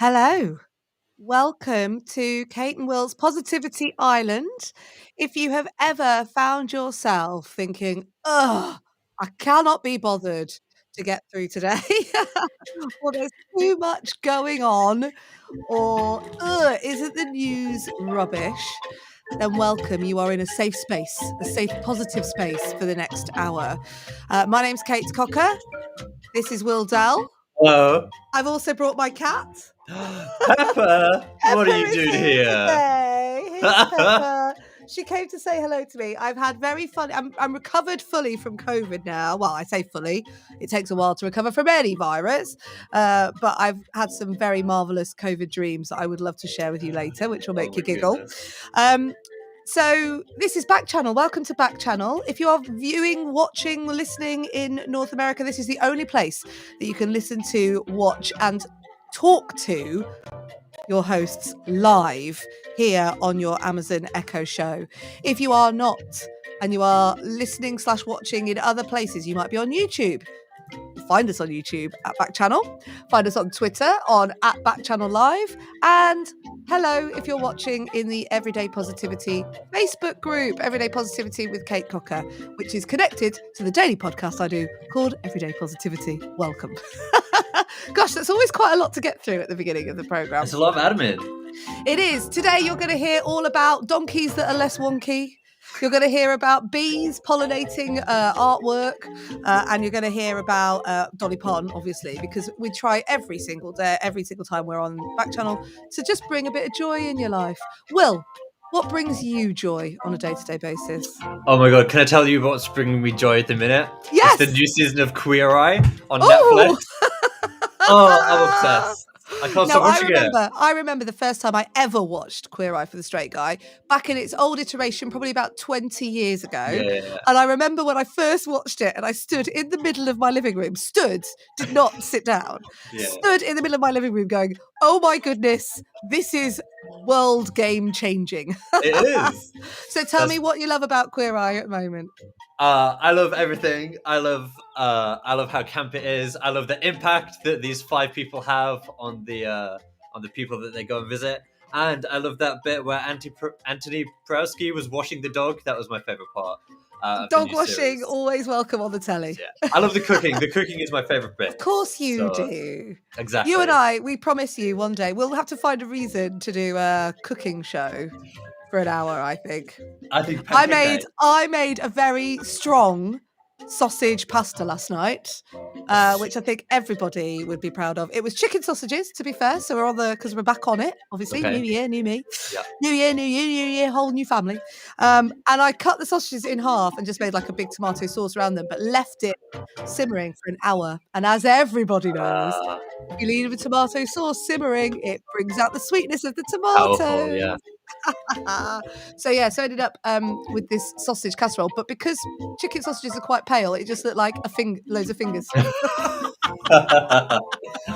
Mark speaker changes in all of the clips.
Speaker 1: Hello. Welcome to Kate and Will's Positivity Island. If you have ever found yourself thinking, ugh, I cannot be bothered to get through today, or there's too much going on, or isn't the news rubbish? Then welcome. You are in a safe space, a safe, positive space for the next hour. My name's Kate Cocker. This is Will Dell.
Speaker 2: Hello.
Speaker 1: I've also brought my cat.
Speaker 2: Pepper, what are you
Speaker 1: is
Speaker 2: doing
Speaker 1: here
Speaker 2: here?
Speaker 1: today. Here's Pepper. She came to say hello to me. I've had very fun. I'm recovered fully from COVID now. Well, I say fully. It takes a while to recover from any virus. But I've had some very marvelous COVID dreams that I would love to share with you later, which will make you giggle. So this is Backchannel. Welcome to Backchannel. If you are viewing, watching, listening in North America, this is the only place that you can listen to, watch, and talk to your hosts live here on your Amazon Echo show. If you are not and you are listening / watching in other places, you might be on YouTube. Find us on YouTube at Backchannel. Find us on Twitter on @Backchannel Live. And hello if you're watching in the Everyday Positivity Facebook group, Everyday Positivity with Kate Cocker, which is connected to the daily podcast I do called Everyday Positivity. Welcome. Gosh, that's always quite a lot to get through at the beginning of the programme.
Speaker 2: It's a lot of admin.
Speaker 1: It is. Today you're going to hear all about donkeys that are less wonky. You're going to hear about bees pollinating artwork, and you're going to hear about Dolly Parton, obviously, because we try every single day, every single time we're on Backchannel, to just bring a bit of joy in your life. Will, what brings you joy on a day-to-day basis?
Speaker 2: Oh my god, can I tell you what's bringing me joy at the minute?
Speaker 1: Yes!
Speaker 2: It's the new season of Queer Eye on Netflix. Oh, I'm obsessed. I can't stop watching it.
Speaker 1: I remember the first time I ever watched Queer Eye for the Straight Guy, back in its old iteration, probably about 20 years ago.
Speaker 2: Yeah.
Speaker 1: And I remember when I first watched it, and I stood in the middle of my living room, did not sit down, stood in the middle of my living room going, oh my goodness, this is world game changing.
Speaker 2: It is.
Speaker 1: So tell me what you love about Queer Eye at the moment.
Speaker 2: I love everything. I love how camp it is. I love the impact that these 5 people have on the people that they go and visit. And I love that bit where Anthony Prowski was washing the dog. That was my favorite part.
Speaker 1: Dog washing, always welcome on the telly.
Speaker 2: Yeah. I love the cooking. The cooking is my favorite bit.
Speaker 1: Of course you do.
Speaker 2: Exactly.
Speaker 1: You and I, we promise you one day, we'll have to find a reason to do a cooking show for an hour, I think. I made a very strong sausage pasta last night, which I think everybody would be proud of. It was chicken sausages, to be fair, so because we're back on it, obviously. Okay. New year, new me. Yeah. New year, whole new family. And I cut the sausages in half and just made like a big tomato sauce around them, but left it simmering for an hour. And as everybody knows, if you leave a tomato sauce simmering, it brings out the sweetness of the tomato.
Speaker 2: Powerful, yeah.
Speaker 1: So I ended up with this sausage casserole, but because chicken sausages are quite pale, it just looked like loads of fingers.
Speaker 2: I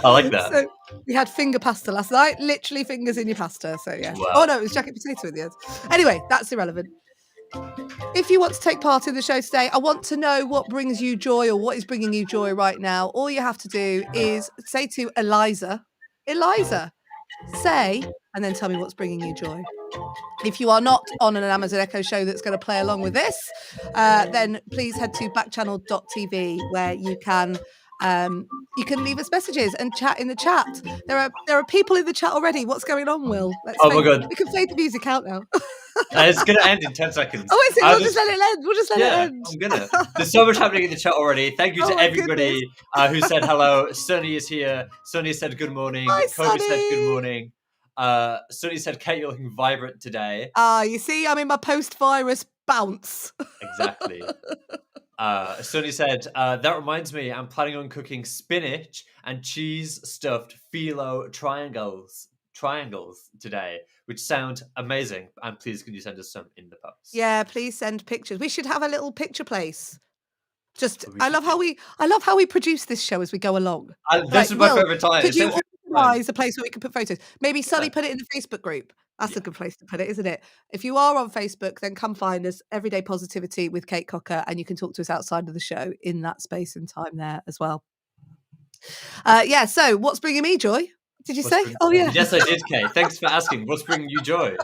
Speaker 2: like that.
Speaker 1: So we had finger pasta last night, literally fingers in your pasta. So yeah. Wow. Oh no, it was jacket potato in the end. Anyway, that's irrelevant. If you want to take part in the show today, I want to know what brings you joy or what is bringing you joy right now. All you have to do is say to Eliza, say, and then tell me what's bringing you joy. If you are not on an Amazon Echo show that's going to play along with this, then please head to backchannel.tv where you can leave us messages and chat in the chat. There are people in the chat already. What's going on, Will?
Speaker 2: My God.
Speaker 1: We can fade the music out now.
Speaker 2: It's going to end in 10 seconds.
Speaker 1: Oh, is it? We'll just let it end.
Speaker 2: I'm going to. There's so much happening in the chat already. Thank you to everybody who said hello. Sunny is here. Sunny said good morning.
Speaker 1: Hi,
Speaker 2: Kobe said good morning. Sunny said, Kate, you're looking vibrant today.
Speaker 1: You see, I'm in my post-virus bounce.
Speaker 2: Exactly. Sunny said, that reminds me, I'm planning on cooking spinach and cheese-stuffed phyllo triangles today, which sound amazing. And please, can you send us some in the post?
Speaker 1: Yeah, please send pictures. We should have a little picture place. I love how we produce this show as we go along.
Speaker 2: This is my favorite time.
Speaker 1: Could you organise a place where we can put photos? Maybe Sunny put it in the Facebook group. That's a good place to put it, isn't it? If you are on Facebook, then come find us, Everyday Positivity with Kate Cocker, and you can talk to us outside of the show in that space and time there as well. So what's bringing me joy? Did you say? Oh yeah.
Speaker 2: Yes, I did, Kate. Thanks for asking. What's bringing you joy?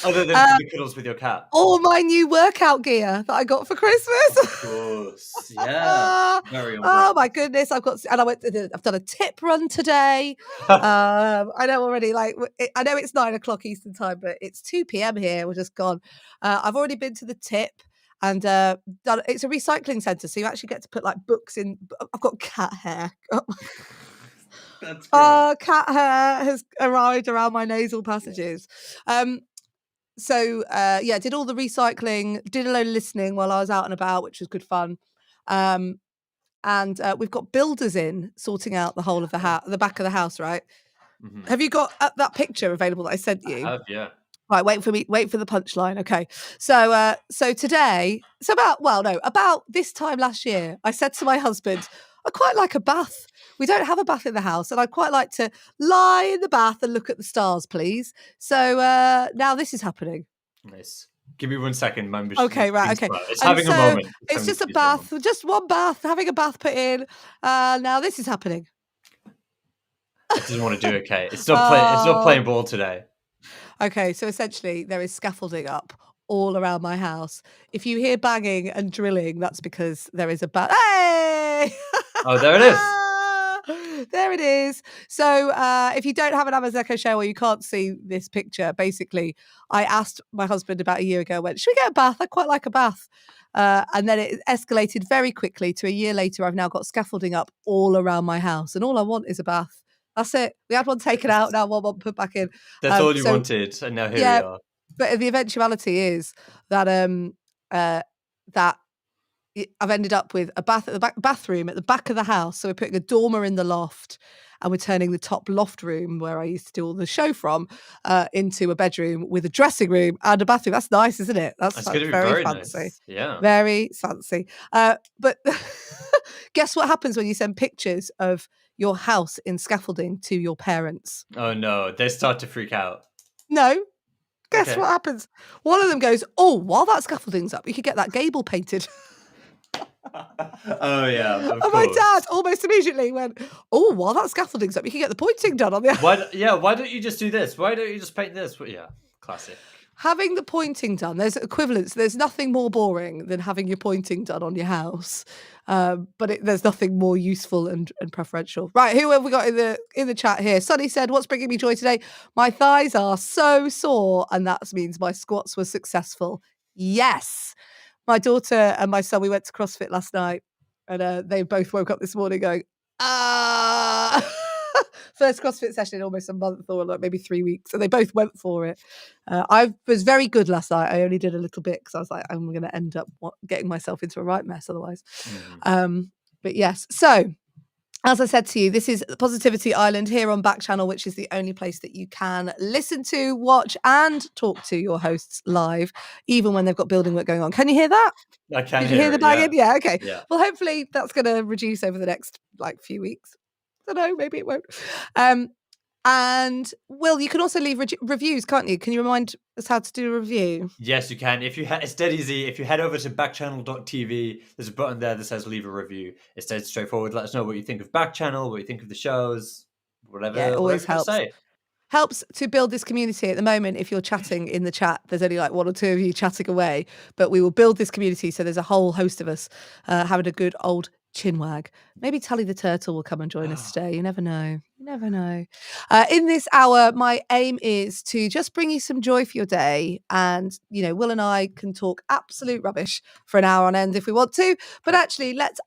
Speaker 2: Other than the cuddles with your cat.
Speaker 1: All my new workout gear that I got for Christmas.
Speaker 2: Of course. Yeah. Very on
Speaker 1: Oh
Speaker 2: brand.
Speaker 1: my goodness! I've done a tip run today. I know already. I know it's 9 o'clock Eastern time, but it's 2 p.m. here. We're just gone. I've already been to the tip. And done, it's a recycling centre, so you actually get to put like books in. I've got cat hair.
Speaker 2: That's great.
Speaker 1: Cat hair has arrived around my nasal passages. So did all the recycling, did a load of listening while I was out and about, which was good fun. And we've got builders in sorting out the whole of the back of the house, right?
Speaker 2: Mm-hmm.
Speaker 1: Have you got that picture available that I sent you?
Speaker 2: I have, yeah.
Speaker 1: Right, wait for the punchline. Okay. So today, about this time last year, I said to my husband, I quite like a bath. We don't have a bath in the house, and I'd quite like to lie in the bath and look at the stars, please. So now this is happening.
Speaker 2: Nice. Give me 1 second.
Speaker 1: Okay, right, okay.
Speaker 2: It's having a moment.
Speaker 1: It's just a bath, just one bath, having a bath put in. Now this is happening.
Speaker 2: It doesn't want to do it, Kate. It's not playing ball today.
Speaker 1: Okay, so essentially there is scaffolding up all around my house. If you hear banging and drilling, that's because there is a Hey!
Speaker 2: Oh, there it is.
Speaker 1: There it is. So if you don't have an Amazon Echo Show or you can't see this picture, basically, I asked my husband about a year ago, should we get a bath? I quite like a bath. And then it escalated very quickly to a year later. I've now got scaffolding up all around my house, and all I want is a bath. That's it. We had one taken out, now one put back in.
Speaker 2: That's all you wanted, and now here we are.
Speaker 1: But the eventuality is that that I've ended up with a bath at the bathroom at the back of the house. So we're putting a dormer in the loft, and we're turning the top loft room where I used to do all the show from into a bedroom with a dressing room and a bathroom. That's nice, isn't it? That's
Speaker 2: going to be
Speaker 1: very
Speaker 2: fancy.
Speaker 1: Nice.
Speaker 2: Yeah,
Speaker 1: very fancy. But guess what happens when you send pictures of your house in scaffolding to your parents?
Speaker 2: Oh no, they start to freak out.
Speaker 1: No. Guess what happens? One of them goes, "Oh, while that scaffolding's up, you could get that gable painted."
Speaker 2: Oh yeah, of
Speaker 1: and my dad almost immediately went, "Oh, while that scaffolding's up, you can get the pointing done on the."
Speaker 2: Why don't you just do this? Why don't you just paint this? Yeah, classic.
Speaker 1: Having the pointing done, there's equivalents. There's nothing more boring than having your pointing done on your house, but there's nothing more useful and preferential. Right, who have we got in the chat here? Sunny said, "What's bringing me joy today? My thighs are so sore, and that means my squats were successful." Yes, my daughter and my son, we went to CrossFit last night, and they both woke up this morning going, "Ah." First CrossFit session in almost a month or like maybe 3 weeks. And they both went for it. I was very good last night. I only did a little bit because I was like, I'm going to end up getting myself into a right mess otherwise. But yes. So as I said to you, this is Positivity Island here on Backchannel, which is the only place that you can listen to, watch and talk to your hosts live, even when they've got building work going on. Can you hear that?
Speaker 2: I can
Speaker 1: Did you hear the banging? Yeah, okay.
Speaker 2: Yeah.
Speaker 1: Well, hopefully that's going to reduce over the next few weeks. I don't know, maybe it won't. And Will, you can also leave reviews, can't you? Can you remind us how to do a review?
Speaker 2: Yes, you can. It's dead easy. If you head over to backchannel.tv, there's a button there that says leave a review. It's dead straightforward. Let us know what you think of Backchannel, what you think of the shows, whatever.
Speaker 1: Yeah, it always helps.
Speaker 2: Say.
Speaker 1: Helps to build this community. At the moment, if you're chatting in the chat, there's only like one or two of you chatting away, but we will build this community. So there's a whole host of us having a good old chinwag. Maybe Tally the Turtle will come and join us today. You never know. You never know. In this hour, my aim is to just bring you some joy for your day. And, Will and I can talk absolute rubbish for an hour on end if we want to. But actually, let's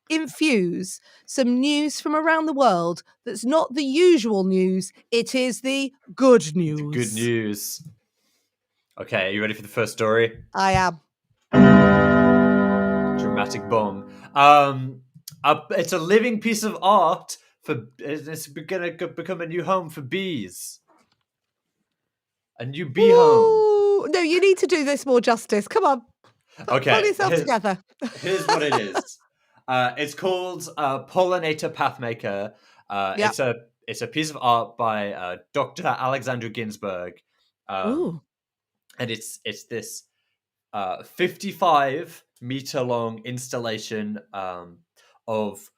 Speaker 1: infuse some news from around the world that's not the usual news. It is the good news.
Speaker 2: The good news. Okay, are you ready for the first story?
Speaker 1: I am.
Speaker 2: Dramatic bomb. It's a living piece of art it's going to become a new home for bees. A new bee home.
Speaker 1: No, you need to do this more justice. Come on.
Speaker 2: Okay.
Speaker 1: Pull yourself together.
Speaker 2: Here's what it is. It's called Pollinator Pathmaker. It's a piece of art by Dr. Alexander Ginsberg. And it's this 55-meter long installation of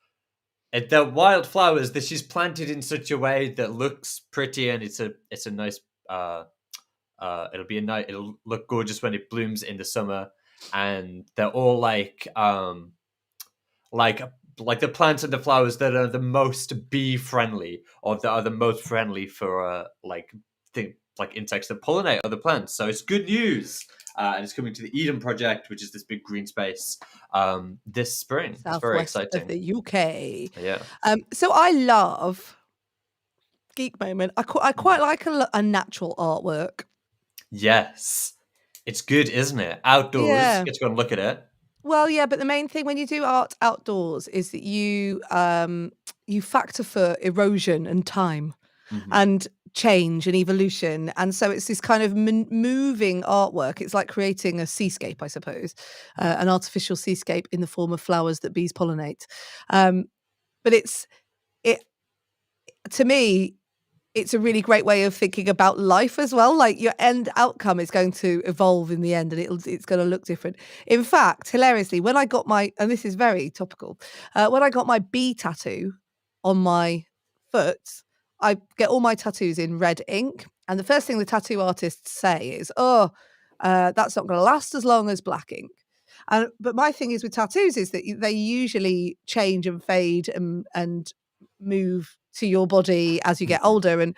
Speaker 2: the wildflowers that she's planted in such a way that looks pretty, and it's a nice it'll look gorgeous when it blooms in the summer, and they're all like the plants and the flowers that are the most bee friendly, or that are the most friendly for like insects that pollinate other plants. So it's good news. And it's coming to the Eden Project, which is this big green space, this spring. It's very
Speaker 1: Southwest
Speaker 2: exciting.
Speaker 1: of the UK.
Speaker 2: Yeah.
Speaker 1: So I love geek moment. I quite like a natural artwork.
Speaker 2: Yes, it's good, isn't it? Outdoors,
Speaker 1: Yeah.
Speaker 2: get to go and look at it.
Speaker 1: Well, yeah, but the main thing when you do art outdoors is that you factor for erosion and time.
Speaker 2: Mhm.
Speaker 1: And change and evolution, and so it's this kind of moving artwork. It's like creating a seascape, I suppose, an artificial seascape in the form of flowers that bees pollinate. But it to me, it's a really great way of thinking about life as well. Like your end outcome is going to evolve in the end, and it's going to look different. In fact, hilariously, when I got and this is very topical, when I got my bee tattoo on my foot, I get all my tattoos in red ink, and the first thing the tattoo artists say is, "Oh, that's not going to last as long as black ink." But my thing is with tattoos is that they usually change and fade and move to your body as you get older. And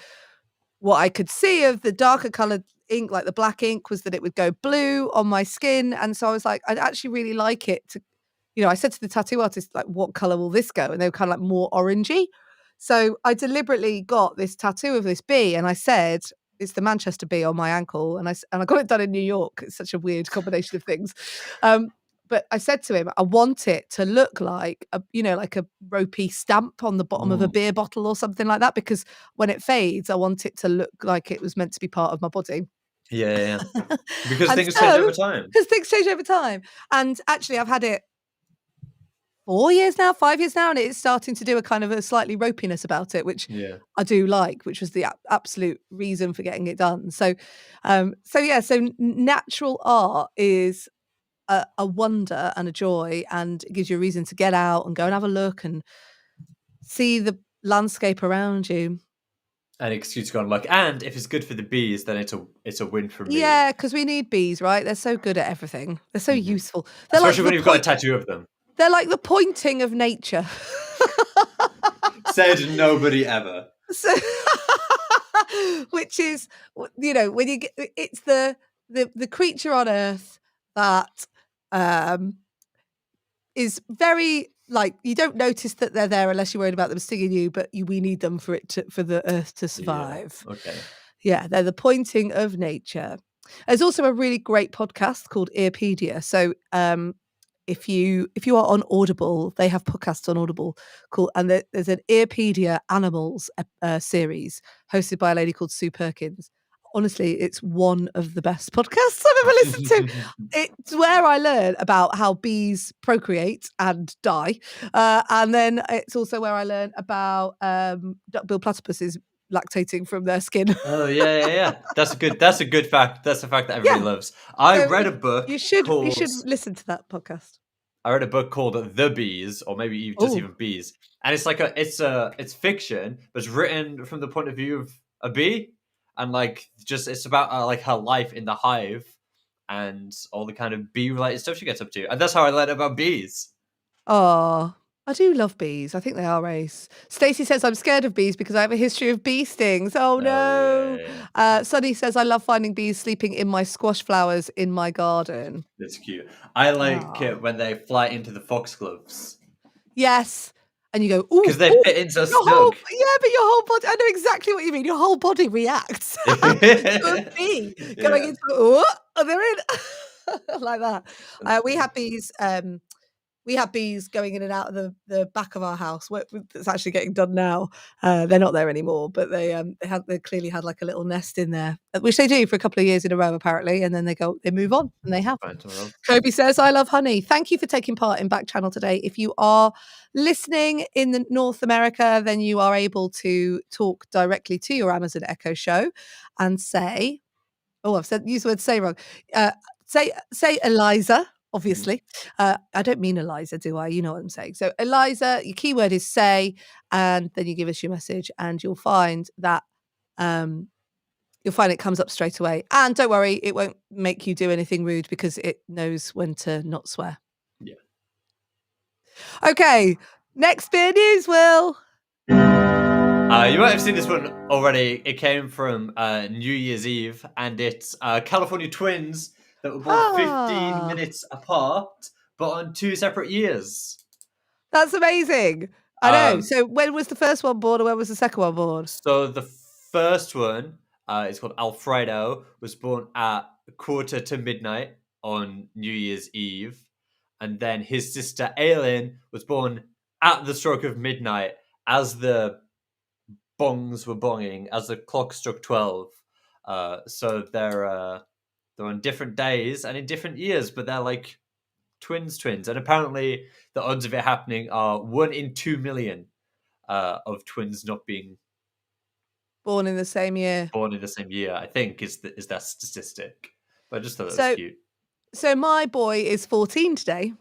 Speaker 1: what I could see of the darker coloured ink, like the black ink, was that it would go blue on my skin, and so I was like, I'd actually really like it to. I said to the tattoo artist, like, what colour will this go? And they were kind of like more orangey. So I deliberately got this tattoo of this bee, and I said, it's the Manchester bee on my ankle, and I got it done in New York. It's such a weird combination of things. But I said to him, I want it to look like like a ropey stamp on the bottom of a beer bottle or something like that, because when it fades, I want it to look like it was meant to be part of my body.
Speaker 2: Yeah. Because things change over time.
Speaker 1: Because things change over time. And actually, I've had it 5 years now, and it's starting to do a kind of a slightly ropiness about it, which I do like, which was the absolute reason for getting it done. So natural art is a wonder and a joy, and it gives you a reason to get out and go and have a look and see the landscape around you.
Speaker 2: An excuse to go and look. And if it's good for the bees, then it's a win for me.
Speaker 1: Yeah, because we need bees, right? They're so good at everything. They're so useful. They're
Speaker 2: especially when you've got a tattoo of them.
Speaker 1: They're like the pointing of nature.
Speaker 2: Said nobody ever.
Speaker 1: So, which is, when you get, it's the creature on Earth that is very, like, you don't notice that they're there unless you're worried about them stinging you, but we need them for the Earth to survive.
Speaker 2: Yeah. Okay.
Speaker 1: Yeah, they're the pointing of nature. There's also a really great podcast called Earpedia. So if you are on Audible, they have podcasts on Audible called, and there's an Earpedia Animals series hosted by a lady called Sue Perkins. Honestly, it's one of the best podcasts I've ever listened to. It's where I learn about how bees procreate and die, and then it's also where I learn about duck-billed platypuses lactating from their skin.
Speaker 2: Oh yeah. That's a good fact. That's a fact that everybody loves. I read a book.
Speaker 1: You should listen to that podcast.
Speaker 2: I read a book called The Bees, or maybe even Bees, and it's like it's fiction, but it's written from the point of view of a bee, and it's about like her life in the hive and all the kind of bee related stuff she gets up to, and that's how I learned about bees.
Speaker 1: Oh, I do love bees. I think they are ace. Stacey says, I'm scared of bees because I have a history of bee stings. Oh, no. Yeah. Sunny says, I love finding bees sleeping in my squash flowers in my garden.
Speaker 2: That's cute. I like it when they fly into the foxgloves.
Speaker 1: Yes. And you go, ooh.
Speaker 2: Because they fit in so snug.
Speaker 1: But your whole body, I know exactly what you mean. Your whole body reacts to a bee going into, oh, they're in. Like that. We have bees. We have bees going in and out of the back of our house. It's actually getting done now. They're not there anymore, but they clearly had like a little nest in there, which they do for a couple of years in a row apparently, and then they move on, and they have. Kobe says, "I love honey." Thank you for taking part in Backchannel today. If you are listening in North America, then you are able to talk directly to your Amazon Echo show and say, "Oh, I've used the word say wrong." Say Eliza. obviously. I don't mean Eliza, do I? You know what I'm saying. So Eliza, your keyword is say, and then you give us your message, and you'll find that it comes up straight away. And don't worry, it won't make you do anything rude because it knows when to not swear.
Speaker 2: Yeah.
Speaker 1: Okay, next bit of news, Will.
Speaker 2: You might have seen this one already. It came from New Year's Eve, and it's California twins that were born 15 minutes apart, but on 2 separate years.
Speaker 1: That's amazing. I know. So when was the first one born, or when was the second one born?
Speaker 2: So the first one is called Alfredo, was born at 1:45 on New Year's Eve, and then his sister Aileen was born at the stroke of midnight as the bongs were bonging, as the clock struck 12. So they're on different days and in different years, but they're like twins. And apparently the odds of it happening are 1 in 2 million of twins not being
Speaker 1: born in the same year.
Speaker 2: Born in the same year, I think, is that statistic. But I just thought that was cute.
Speaker 1: So my boy is 14 today.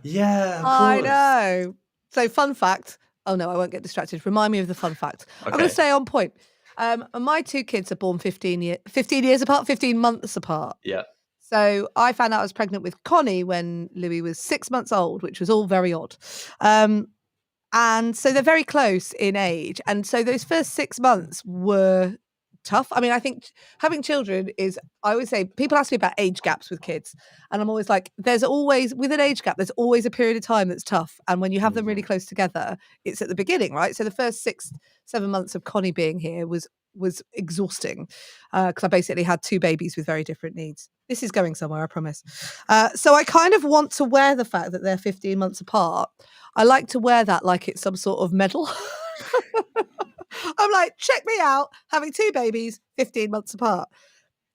Speaker 2: Yeah, of course.
Speaker 1: I know. So fun fact. Oh no, I won't get distracted. Remind me of the fun fact. Okay. I'm going to stay on point. My 2 kids are born 15 years apart, 15 months apart.
Speaker 2: Yeah.
Speaker 1: So I found out I was pregnant with Connie when Louis was 6 months old, which was all very odd. And so they're very close in age. And so those first 6 months were tough. I mean, I think having children is, I always say, people ask me about age gaps with kids. And I'm always like, with an age gap, there's always a period of time that's tough. And when you have them really close together, it's at the beginning, right? So the first 6-7 months of Connie being here was exhausting because I basically had 2 babies with very different needs. This is going somewhere, I promise. So I kind of want to wear the fact that they're 15 months apart. I like to wear that like it's some sort of medal. I'm like, check me out, having 2 babies, 15 months apart.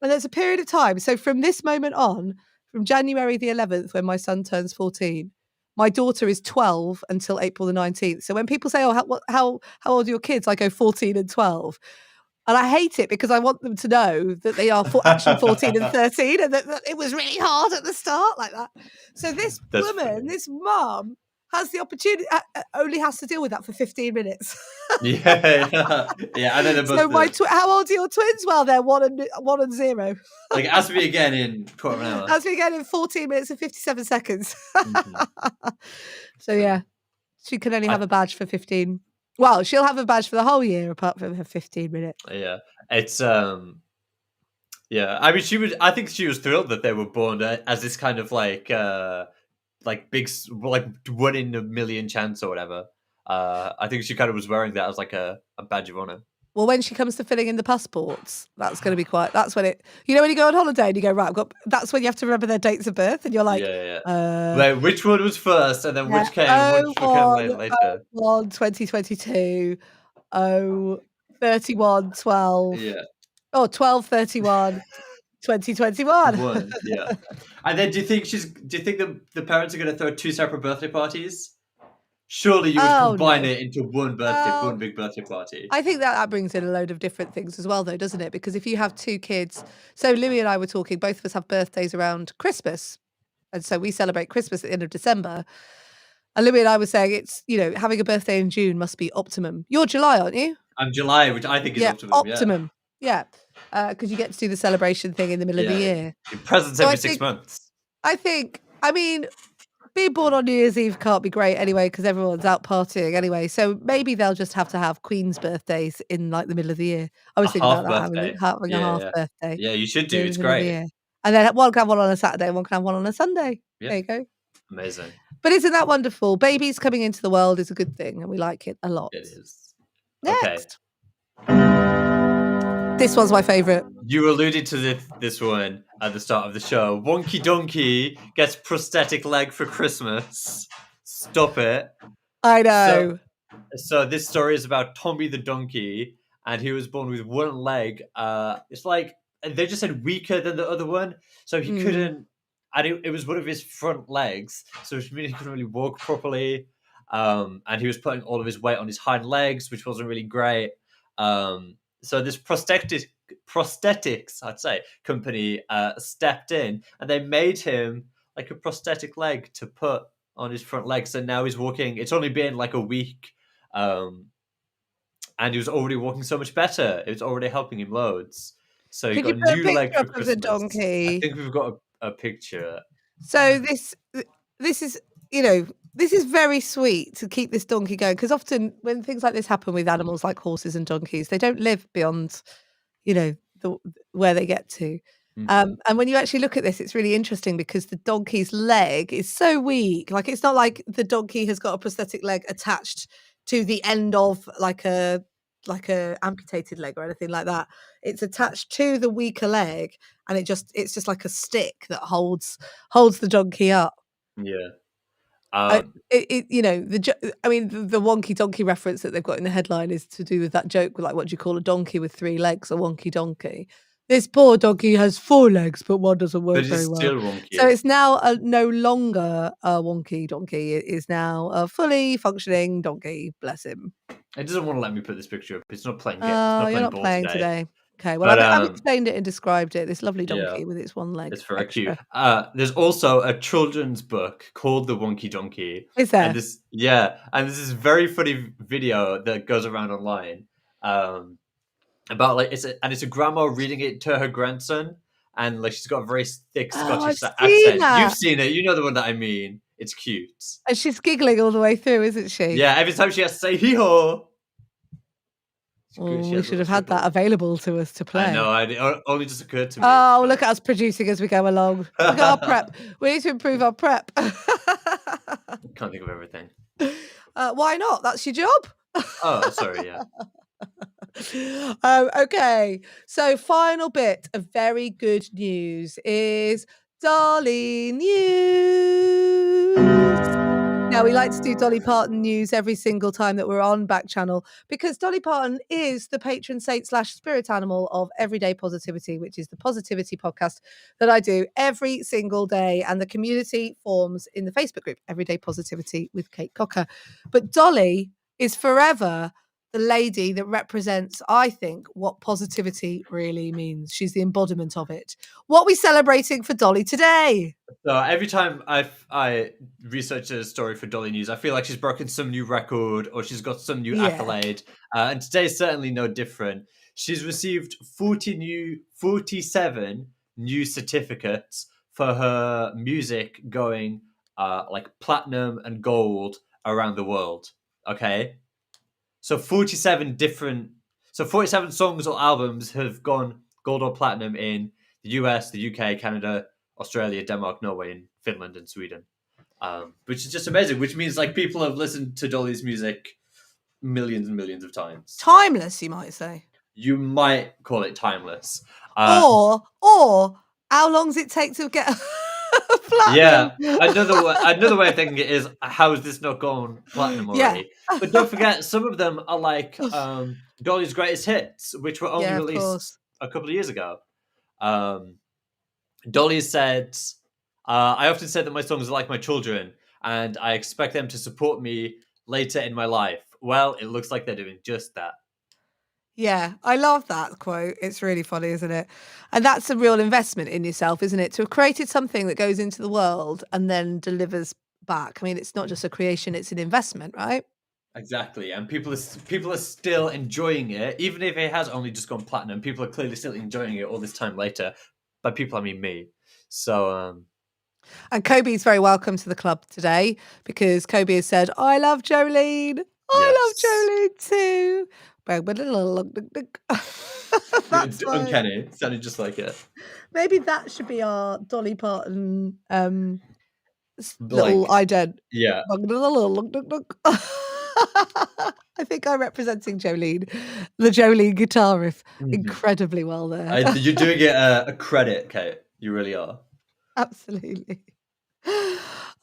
Speaker 1: And there's a period of time. So from this moment on, from January the 11th, when my son turns 14, my daughter is 12 until April the 19th. So when people say, oh, how old are your kids? I go 14 and 12. And I hate it because I want them to know that they are actually 14 and 13 and that it was really hard at the start like that. So this this mum, has the opportunity, only has to deal with that for 15 minutes.
Speaker 2: Yeah. And then
Speaker 1: so how old are your twins? Well, they're 1 and 0.
Speaker 2: Like, ask me again in quarter of an hour.
Speaker 1: Ask me again in 14 minutes and 57 seconds. So yeah, she can only have a badge for 15. Well, she'll have a badge for the whole year apart from her 15 minutes.
Speaker 2: Yeah, it's yeah. I mean, I think she was thrilled that they were born as this kind of like big, like 1 in a million chance or whatever. I think she kind of was wearing that as like a badge of honor.
Speaker 1: Well, when she comes to filling in the passports, that's going to be that's when when you go on holiday and you go, right, that's when you have to remember their dates of birth and you're like,
Speaker 2: Wait, which one was first and then which came later?
Speaker 1: 2022, 31, 12.
Speaker 2: Yeah.
Speaker 1: Oh, 12, 31, 2021.
Speaker 2: Yeah. And then do you think the parents are going to throw 2 separate birthday parties? Surely you would combine it into one big birthday party.
Speaker 1: I think that brings in a load of different things as well, though, doesn't it? Because if you have 2 kids, so Louis and I were talking, both of us have birthdays around Christmas. And so we celebrate Christmas at the end of December. And Louis and I were saying it's, having a birthday in June must be optimum. You're July, aren't you?
Speaker 2: I'm July, which I think is optimum.
Speaker 1: Optimum. Yeah. Because you get to do the celebration thing in the middle of the year.
Speaker 2: Presents every 6 months.
Speaker 1: Being born on New Year's Eve can't be great anyway because everyone's out partying anyway. So maybe they'll just have to have Queen's birthdays in like the middle of the year. I was thinking about that, having a half birthday.
Speaker 2: Yeah, you should do. It's great.
Speaker 1: And then one can have one on a Saturday and one can have one on a Sunday. Yeah. There you go.
Speaker 2: Amazing.
Speaker 1: But isn't that wonderful? Babies coming into the world is a good thing and we like it a lot.
Speaker 2: It is.
Speaker 1: Next. This one's my favourite.
Speaker 2: You alluded to this one at the start of the show. Wonky Donkey gets prosthetic leg for Christmas. Stop it.
Speaker 1: I know.
Speaker 2: So this story is about Tommy the donkey, and he was born with 1 leg. It's like, they just said weaker than the other one. So he couldn't, and it was one of his front legs. So which means he couldn't really walk properly. And he was putting all of his weight on his hind legs, which wasn't really great. So this prosthetics, I'd say, company stepped in and they made him like a prosthetic leg to put on his front leg. So now he's walking. It's only been like a week, and he was already walking so much better. It was already helping him loads. So he
Speaker 1: Could you
Speaker 2: got a
Speaker 1: put a
Speaker 2: new leg
Speaker 1: picture
Speaker 2: for
Speaker 1: up of the
Speaker 2: Christmas. I
Speaker 1: donkey?
Speaker 2: think we've got a picture.
Speaker 1: So this is, this is very sweet to keep this donkey going, because often when things like this happen with animals like horses and donkeys, they don't live beyond, the where they get to.
Speaker 2: Mhm.
Speaker 1: And when you actually look at this, it's really interesting because the donkey's leg is so weak. Like, it's not like the donkey has got a prosthetic leg attached to the end of like a amputated leg or anything like that. It's attached to the weaker leg, and it's just like a stick that holds the donkey up.
Speaker 2: Yeah.
Speaker 1: I mean, the Wonky Donkey reference that they've got in the headline is to do with that joke, like, what do you call a donkey with 3 legs? A Wonky Donkey. This poor donkey has 4 legs, but one doesn't
Speaker 2: But
Speaker 1: work
Speaker 2: it's
Speaker 1: very well.
Speaker 2: still
Speaker 1: So
Speaker 2: wonky.
Speaker 1: it's now no longer a Wonky Donkey. It is now a fully functioning donkey. Bless him.
Speaker 2: It doesn't want to let me put this picture up. It's not playing It's
Speaker 1: Oh,
Speaker 2: not
Speaker 1: you're
Speaker 2: playing
Speaker 1: not
Speaker 2: ball
Speaker 1: playing
Speaker 2: today.
Speaker 1: today. Okay, well,
Speaker 2: But
Speaker 1: I've explained it and described it. This lovely
Speaker 2: yeah,
Speaker 1: donkey with its 1 leg
Speaker 2: it's very cute.
Speaker 1: extra.
Speaker 2: There's also a children's book called The Wonky Donkey.
Speaker 1: Is
Speaker 2: And
Speaker 1: there?
Speaker 2: this is very funny video that goes around online. About like it's a grandma reading it to her grandson, and like she's got a very thick
Speaker 1: Oh, I've
Speaker 2: Scottish
Speaker 1: seen
Speaker 2: accent. You've
Speaker 1: that.
Speaker 2: seen it, you know the one that I mean. It's cute.
Speaker 1: And she's giggling all the way through, isn't she?
Speaker 2: Yeah, every time she has to say hee haw.
Speaker 1: Oh,
Speaker 2: She
Speaker 1: we
Speaker 2: has a
Speaker 1: should
Speaker 2: little
Speaker 1: have had that
Speaker 2: chuckle.
Speaker 1: available to us to
Speaker 2: I
Speaker 1: play.
Speaker 2: know, it only just occurred to me.
Speaker 1: Oh, look at us producing as we go along. Look at our prep. We need to improve our prep.
Speaker 2: Can't think of everything.
Speaker 1: Why not? That's your job.
Speaker 2: Oh, sorry, yeah.
Speaker 1: Okay, so final bit of very good news is Dolly news. Now, we like to do Dolly Parton news every single time that we're on Backchannel, because Dolly Parton is the patron saint / spirit animal of Everyday Positivity, which is the positivity podcast that I do every single day. And the community forms in the Facebook group, Everyday Positivity with Kate Cocker. But Dolly is forever the lady that represents, I think, what positivity really means. She's the embodiment of it. What are we celebrating for Dolly today?
Speaker 2: So every time I research a story for Dolly News, I feel like she's broken some new record or she's got some new
Speaker 1: Yeah.
Speaker 2: accolade. And today's certainly no different. She's received 47 new certificates for her music going like platinum and gold around the world. Okay, so 47 songs or albums have gone gold or platinum in the US, the UK, Canada, Australia, Denmark, Norway, and Finland and Sweden, which is just amazing. Which means like people have listened to Dolly's music millions and millions of times.
Speaker 1: Timeless, you might say.
Speaker 2: You might call it timeless.
Speaker 1: Or how long does it take to get platinum?
Speaker 2: Yeah, another way of thinking it is, how has this not gone platinum already?
Speaker 1: Yeah.
Speaker 2: But don't forget, some of them are like Dolly's greatest hits, which were only
Speaker 1: Yeah, of
Speaker 2: released
Speaker 1: course.
Speaker 2: a couple of years ago. Dolly said, I often say that my songs are like my children, and I expect them to support me later in my life. Well, it looks like they're doing just that.
Speaker 1: Yeah, I love that quote. It's really funny, isn't it? And that's a real investment in yourself, isn't it? To have created something that goes into the world and then delivers back. I mean, it's not just a creation, it's an investment, right?
Speaker 2: Exactly, and people are still enjoying it, even if it has only just gone platinum. People are clearly still enjoying it all this time later. By people, I mean me. So,
Speaker 1: And Kobe's very welcome to the club today, because Kobe has said, I love Jolene. I love Jolene too. That's fine.
Speaker 2: Uncanny, sounded just like it.
Speaker 1: Maybe that should be our Dolly Parton little
Speaker 2: Like,
Speaker 1: ident.
Speaker 2: yeah.
Speaker 1: I think I'm representing Jolene, the Jolene guitar riff,
Speaker 2: Mhm.
Speaker 1: incredibly well there.
Speaker 2: You're doing it a credit, Kate. You really are.
Speaker 1: Absolutely.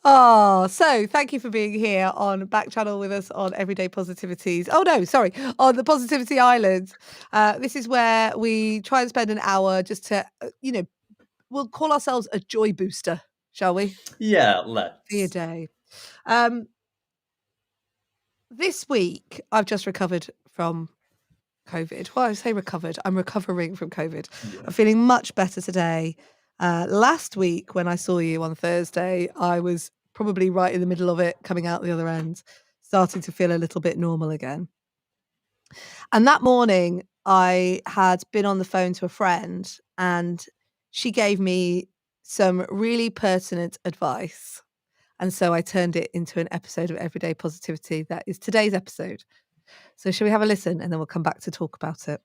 Speaker 1: Oh, so thank you for being here on Backchannel with us on Everyday Positivities. Oh no, sorry, on the Positivity Island. This is where we try and spend an hour just to, we'll call ourselves a joy booster, shall we?
Speaker 2: Yeah, let's.
Speaker 1: For your day. This week, I've just recovered from COVID. Well, I say recovered. I'm recovering from COVID.
Speaker 2: Yeah.
Speaker 1: I'm feeling much better today. Last week, when I saw you on Thursday, I was probably right in the middle of it, coming out the other end, starting to feel a little bit normal again. And that morning, I had been on the phone to a friend, and she gave me some really pertinent advice. And so I turned it into an episode of Everyday Positivity that is today's episode. So shall we have a listen, and then we'll come back to talk about it.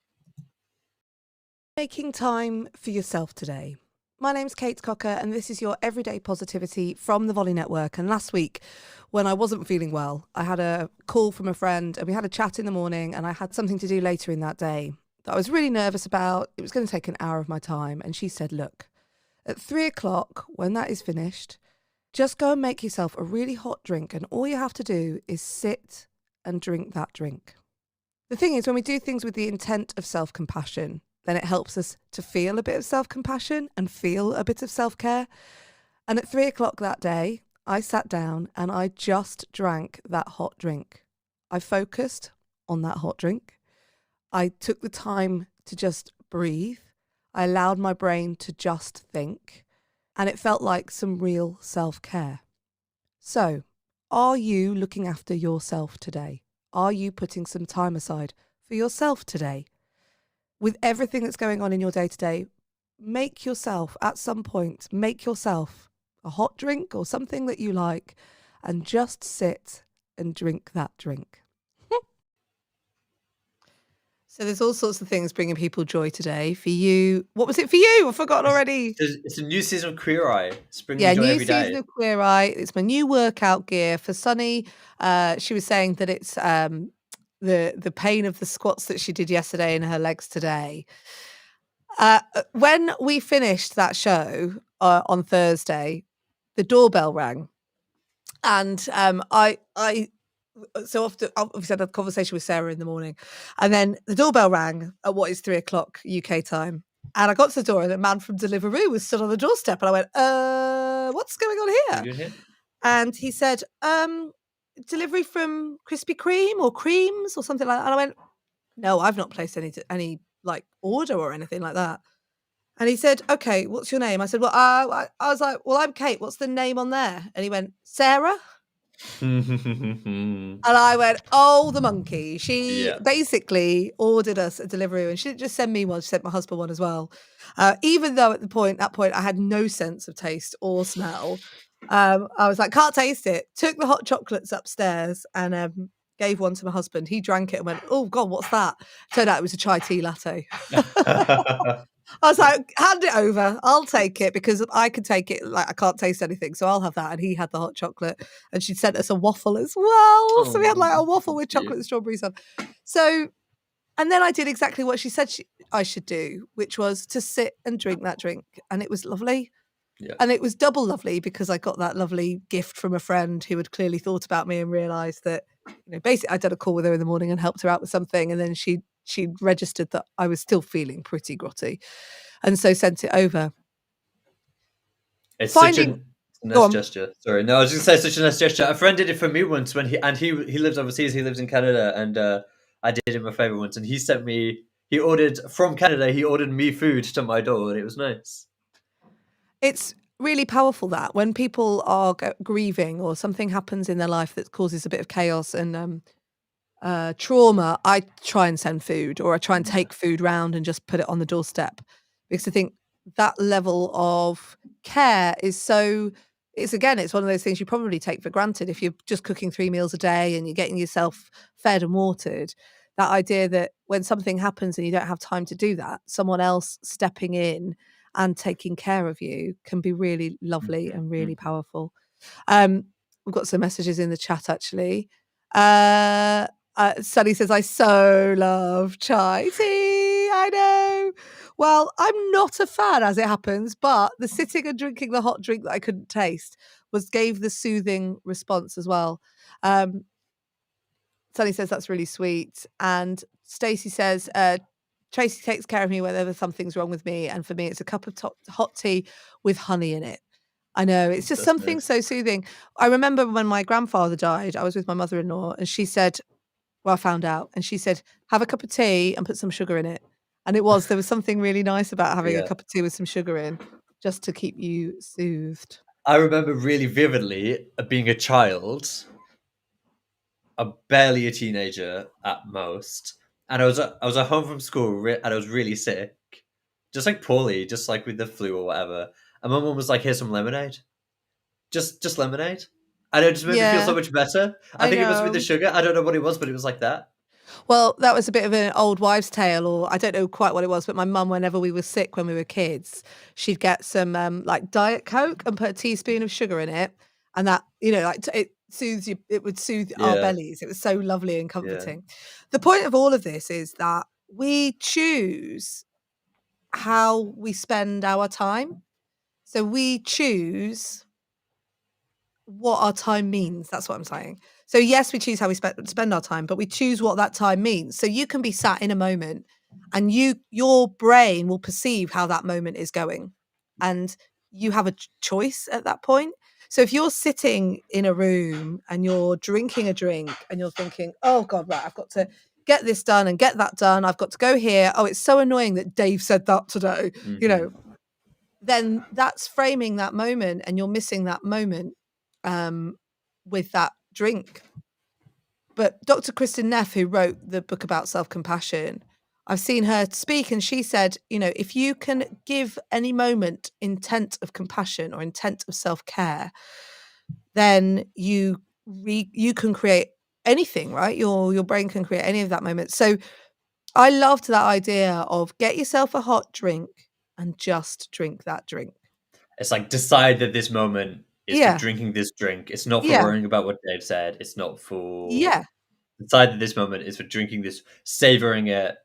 Speaker 1: Making time for yourself today. My name's Kate Cocker, and this is your Everyday Positivity from the Volley Network. And last week, when I wasn't feeling well, I had a call from a friend, and we had a chat in the morning, and I had something to do later in that day that I was really nervous about. It was going to take an hour of my time. And she said, look, at 3:00, when that is finished, just go and make yourself a really hot drink, and all you have to do is sit and drink that drink. The thing is, when we do things with the intent of self-compassion, then it helps us to feel a bit of self-compassion and feel a bit of self-care. And at 3:00 that day, I sat down and I just drank that hot drink. I focused on that hot drink. I took the time to just breathe. I allowed my brain to just think. And it felt like some real self-care. So, are you looking after yourself today? Are you putting some time aside for yourself today? With everything that's going on in your day-to-day, make yourself a hot drink or something that you like, and just sit and drink that drink. So there's all sorts of things bringing people joy today. For you, what was it for you? I've forgotten already.
Speaker 2: It's a new season of Queer Eye. It's bringing me joy
Speaker 1: new
Speaker 2: every day.
Speaker 1: season of Queer Eye. It's my new workout gear. For Sunny, she was saying that it's the pain of the squats that she did yesterday in her legs today. When we finished that show on Thursday, the doorbell rang, and I so often, obviously, I had a conversation with Sarah in the morning, and then the doorbell rang at what is 3:00 UK time, and I got to the door, and a man from Deliveroo was stood on the doorstep, and I went, what's going on
Speaker 2: What are
Speaker 1: here?
Speaker 2: you doing here?
Speaker 1: And he said, delivery from Krispy Kreme or Creams or something like that. And I went, no, I've not placed any like order or anything like that. And he said, okay, what's your name? I said, well, I was like, well, I'm Kate. What's the name on there? And he went, Sarah. And I went, oh, the monkey. She basically ordered us a delivery, and she didn't just send me one, she sent my husband one as well. Even though at that point, I had no sense of taste or smell. I was like, can't taste it. Took the hot chocolates upstairs and gave one to my husband. He drank it and went, oh, God, what's that? Turned out it was a chai tea latte. I was like, hand it over. I'll take it, because I could take it. Like, I can't taste anything, so I'll have that. And he had the hot chocolate, and she sent us a waffle as well. So we had like a waffle with chocolate and strawberries on. So, and then I did exactly what she said I should do, which was to sit and drink that drink. And it was lovely.
Speaker 2: Yeah.
Speaker 1: And it was double lovely because I got that lovely gift from a friend who had clearly thought about me and realised that, basically I'd done a call with her in the morning and helped her out with something. And then she'd registered that I was still feeling pretty grotty, and so sent it over.
Speaker 2: It's such a nice gesture. Sorry, no, I was just going to say, such a nice gesture. A friend did it for me once when he lives overseas. He lives in Canada, and I did him a favor once, and he ordered from Canada. He ordered me food to my door, and it was nice.
Speaker 1: It's really powerful that when people are grieving or something happens in their life that causes a bit of chaos and trauma, I try and send food, or I try and take food round and just put it on the doorstep, because I think that level of care is so, it's one of those things you probably take for granted if you're just cooking 3 meals a day and you're getting yourself fed and watered. That idea that when something happens and you don't have time to do that, someone else stepping in and taking care of you can be really lovely and really powerful. We've got some messages in the chat, actually. Sunny says, I so love chai tea. I know. Well, I'm not a fan, as it happens, but the sitting and drinking the hot drink that I couldn't taste gave the soothing response as well. Sunny says that's really sweet. And Stacey says, Tracy takes care of me whenever something's wrong with me. And for me, it's a cup of hot tea with honey in it. I know. It's just something so soothing. I remember when my grandfather died, I was with my mother-in-law, and she said, well, I found out, and she said, have a cup of tea and put some sugar in it. And there was something really nice about having a cup of tea with some sugar in. just to keep you soothed.
Speaker 2: I remember really vividly being a child, barely a teenager at most, and I was at home from school and I was really sick, just like poorly, just like with the flu or whatever. And my mum was like, "Here's some lemonade, just lemonade," and it just made me feel so
Speaker 1: Yeah,
Speaker 2: much better. I
Speaker 1: I
Speaker 2: think it must be the
Speaker 1: know.
Speaker 2: sugar. I don't know what it was, but it was like that.
Speaker 1: Well, that was a bit of an old wives' tale, or I don't know quite what it was, but my mum, whenever we were sick when we were kids, she'd get some like Diet Coke and put a teaspoon of sugar in it, and that like it soothes you. It would soothe our
Speaker 2: Yeah,
Speaker 1: bellies. It was so lovely and
Speaker 2: yeah.
Speaker 1: comforting. The point of all of this is that we choose how we spend our time. So we choose what our time means. That's what I'm saying. So yes, we choose how we spend our time, but we choose what that time means. So you can be sat in a moment and your brain will perceive how that moment is going. And you have a choice at that point. So if you're sitting in a room and you're drinking a drink and you're thinking, "Oh God, right, I've got to get this done and get that done. I've got to go here. Oh, it's so annoying that Dave said that today." You know,
Speaker 2: Hmm.
Speaker 1: then that's framing that moment and you're missing that moment um, with that drink. But Dr. Kristen Neff, who wrote the book about self-compassion, I've seen her speak and she said, if you can give any moment intent of compassion or intent of self-care, then you can create anything, right? Your brain can create any of that moment. So I loved that idea of get yourself a hot drink and just drink that drink.
Speaker 2: It's like decide that this moment is for
Speaker 1: Yeah.
Speaker 2: drinking this drink. It's not for
Speaker 1: Yeah.
Speaker 2: worrying about what Dave said. It's not for
Speaker 1: Yeah.
Speaker 2: decide that this moment is for drinking this, savoring it,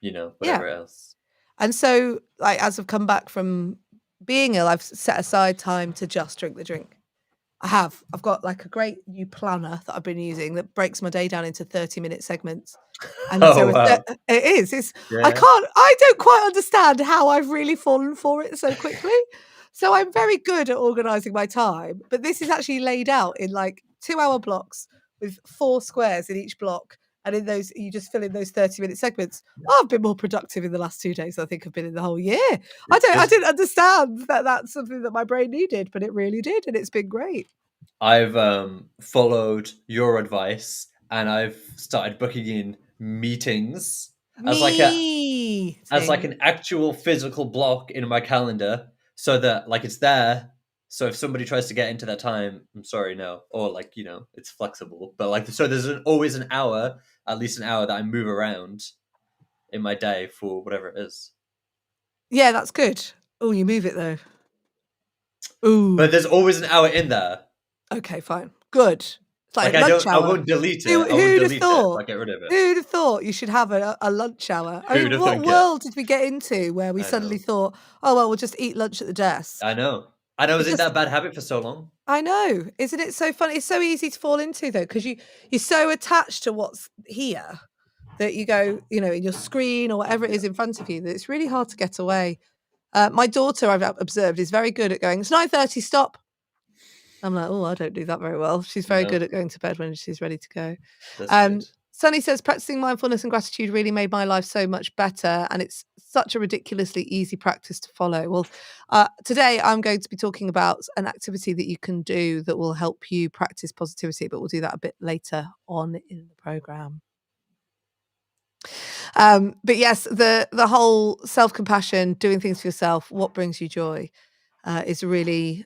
Speaker 1: Yeah.
Speaker 2: whatever else.
Speaker 1: And so, like, as I've come back from being ill, I've set aside time to just drink the drink. I have. I've got like a great new planner that I've been using that breaks my day down into 30-minute segments. And so
Speaker 2: Oh wow.
Speaker 1: it is. It's
Speaker 2: Yeah.
Speaker 1: I don't quite understand how I've really fallen for it so quickly. So I'm very good at organizing my time, but this is actually laid out in like 2-hour blocks with 4 squares in each block. And in those, you just fill in those 30-minute segments. Oh, I've been more productive in the last 2 days than I think I've been in the whole year.
Speaker 2: It's
Speaker 1: I
Speaker 2: just
Speaker 1: didn't understand that that's something that my brain needed, but it really did, and it's been great.
Speaker 2: I've followed your advice and I've started booking in meetings as like a as like
Speaker 1: Meeting.
Speaker 2: an actual physical block in my calendar so that like it's there. So if somebody tries to get into that time, I'm sorry, no. Or like, it's flexible. But like so there's always an hour, at least an hour that I move around in my day for whatever it is.
Speaker 1: Yeah, that's good. Oh, you move it though.
Speaker 2: But
Speaker 1: Ooh.
Speaker 2: there's always an hour in there.
Speaker 1: Okay, fine. Good. It's like
Speaker 2: Like
Speaker 1: lunch
Speaker 2: I
Speaker 1: hour.
Speaker 2: won't delete it. I won't
Speaker 1: Who'd have
Speaker 2: delete it.
Speaker 1: thought?
Speaker 2: I'll get rid of it.
Speaker 1: Who'd have thought you should have a lunch hour? I
Speaker 2: Who'd
Speaker 1: mean,
Speaker 2: have
Speaker 1: what
Speaker 2: thunk it?
Speaker 1: world did we get into where we
Speaker 2: I
Speaker 1: suddenly
Speaker 2: know.
Speaker 1: thought, "Oh, well, we'll just eat lunch at the desk."
Speaker 2: I know. And I
Speaker 1: It
Speaker 2: was in
Speaker 1: just
Speaker 2: that bad habit for so long.
Speaker 1: I know. Isn't it so funny? It's so easy to fall into though, because you're so attached to what's here that you go, in your screen or whatever it
Speaker 2: Yeah.
Speaker 1: is in front of you, that it's really hard to get away. My daughter, I've observed, is very good at going, "It's 9:30, stop." I'm like, "Oh, I don't do that very well." She's very good
Speaker 2: No,
Speaker 1: at going to bed when she's ready to go.
Speaker 2: that's good.
Speaker 1: Sunny says, "Practicing mindfulness and gratitude really made my life so much better, and it's such a ridiculously easy practice to follow." Well, today I'm going to be talking about an activity that you can do that will help you practice positivity, but we'll do that a bit later on in the program. But yes, the whole self-compassion, doing things for yourself, what brings you joy, is really